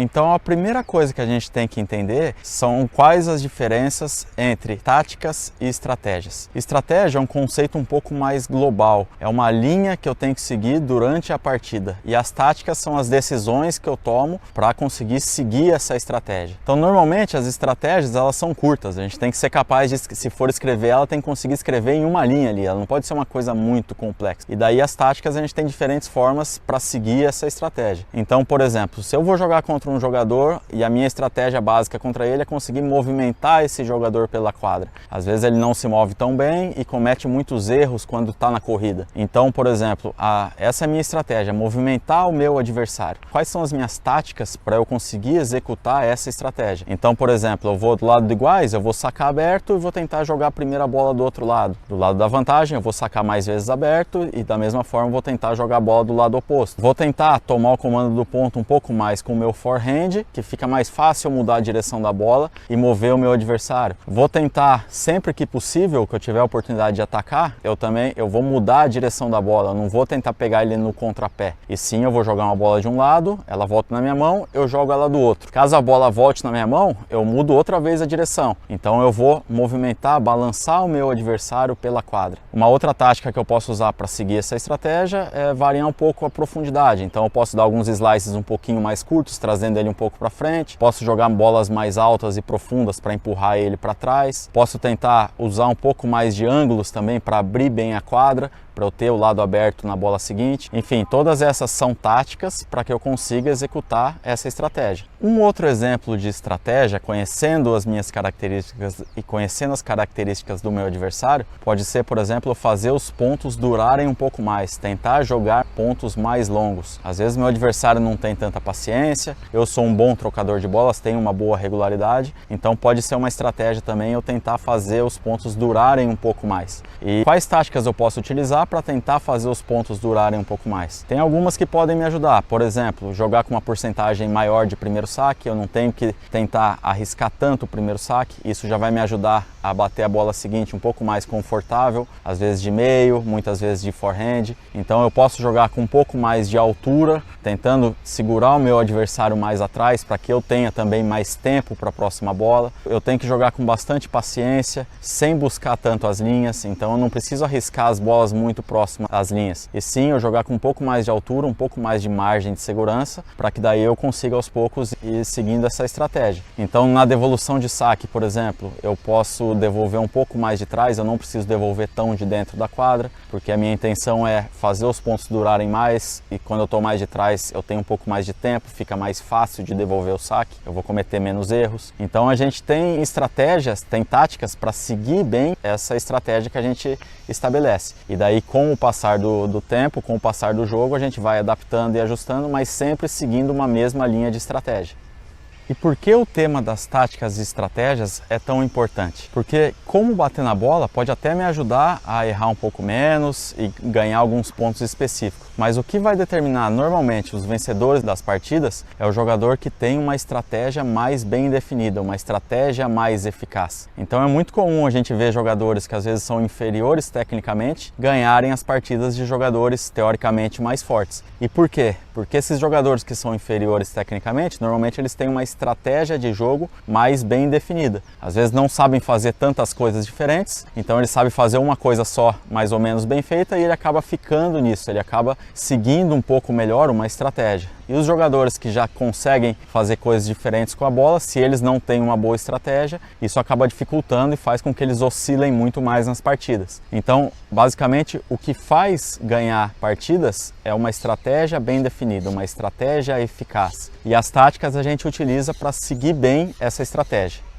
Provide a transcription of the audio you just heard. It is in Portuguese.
Então a primeira coisa que a gente tem que entender são quais as diferenças entre táticas e estratégias. Estratégia é um conceito um pouco mais global, é uma linha que eu tenho que seguir durante a partida, e as táticas são as decisões que eu tomo para conseguir seguir essa estratégia. Então normalmente as estratégias elas são curtas, a gente tem que ser capaz de, se for escrever ela, tem que conseguir escrever em uma linha ali, ela não pode ser uma coisa muito complexa. E daí as táticas a gente tem diferentes formas para seguir essa estratégia. Então, por exemplo, se eu vou jogar contra um jogador e a minha estratégia básica contra ele é conseguir movimentar esse jogador pela quadra. Às vezes ele não se move tão bem e comete muitos erros quando está na corrida. Então, por exemplo, essa é a minha estratégia, movimentar o meu adversário. Quais são as minhas táticas para eu conseguir executar essa estratégia? Então, por exemplo, eu vou do lado de iguais, eu vou sacar aberto e vou tentar jogar a primeira bola do outro lado. Do lado da vantagem, eu vou sacar mais vezes aberto e da mesma forma vou tentar jogar a bola do lado oposto. Vou tentar tomar o comando do ponto um pouco mais com o meu forehand, que fica mais fácil mudar a direção da bola e mover o meu adversário. Vou tentar, sempre que possível, que eu tiver a oportunidade de atacar, eu vou mudar a direção da bola, eu não vou tentar pegar ele no contrapé. E sim, eu vou jogar uma bola de um lado, ela volta na minha mão, eu jogo ela do outro. Caso a bola volte na minha mão, eu mudo outra vez a direção. Então eu vou movimentar, balançar o meu adversário pela quadra. Uma outra tática que eu posso usar para seguir essa estratégia é variar um pouco a profundidade. Então eu posso dar alguns slices um pouquinho mais curtos, trazendo ele um pouco para frente. Posso jogar bolas mais altas e profundas para empurrar ele para trás. Posso tentar usar um pouco mais de ângulos também para abrir bem a quadra, para eu ter o lado aberto na bola seguinte. Enfim, todas essas são táticas para que eu consiga executar essa estratégia. Um outro exemplo de estratégia, conhecendo as minhas características e conhecendo as características do meu adversário, pode ser, por exemplo, fazer os pontos durarem um pouco mais, tentar jogar pontos mais longos. Às vezes meu adversário não tem tanta paciência, eu sou um bom trocador de bolas, tenho uma boa regularidade, então pode ser uma estratégia também eu tentar fazer os pontos durarem um pouco mais. E quais táticas eu posso utilizar para tentar fazer os pontos durarem um pouco mais? Tem algumas que podem me ajudar, por exemplo, jogar com uma porcentagem maior de primeiro saque, eu não tenho que tentar arriscar tanto o primeiro saque, isso já vai me ajudar a bater a bola seguinte um pouco mais confortável, às vezes de meio, muitas vezes de forehand. Então eu posso jogar com um pouco mais de altura, tentando segurar o meu adversário mais atrás para que eu tenha também mais tempo para a próxima bola. Eu tenho que jogar com bastante paciência, sem buscar tanto as linhas, então eu não preciso arriscar as bolas muito próximas às linhas. E sim, eu jogar com um pouco mais de altura, um pouco mais de margem de segurança, para que daí eu consiga aos poucos ir seguindo essa estratégia. Então na devolução de saque, por exemplo, eu posso devolver um pouco mais de trás, eu não preciso devolver tão de dentro da quadra, porque a minha intenção é fazer os pontos durarem mais, e quando eu estou mais de trás eu tenho um pouco mais de tempo, fica mais fácil de devolver o saque, eu vou cometer menos erros. Então a gente tem estratégias, tem táticas para seguir bem essa estratégia que a gente estabelece. E daí com o passar do tempo, com o passar do jogo, a gente vai adaptando e ajustando, mas sempre seguindo uma mesma linha de estratégia. E por que o tema das táticas e estratégias é tão importante? Porque como bater na bola pode até me ajudar a errar um pouco menos e ganhar alguns pontos específicos. Mas o que vai determinar normalmente os vencedores das partidas é o jogador que tem uma estratégia mais bem definida, uma estratégia mais eficaz. Então é muito comum a gente ver jogadores que às vezes são inferiores tecnicamente ganharem as partidas de jogadores teoricamente mais fortes. E por quê? Porque esses jogadores que são inferiores tecnicamente, normalmente eles têm uma estratégia de jogo mais bem definida. Às vezes não sabem fazer tantas coisas diferentes, então ele sabe fazer uma coisa só mais ou menos bem feita e ele acaba ficando nisso, ele acaba seguindo um pouco melhor uma estratégia. E os jogadores que já conseguem fazer coisas diferentes com a bola, se eles não têm uma boa estratégia, isso acaba dificultando e faz com que eles oscilem muito mais nas partidas. Então, basicamente, o que faz ganhar partidas é uma estratégia bem definida, uma estratégia eficaz. E as táticas a gente utiliza para seguir bem essa estratégia.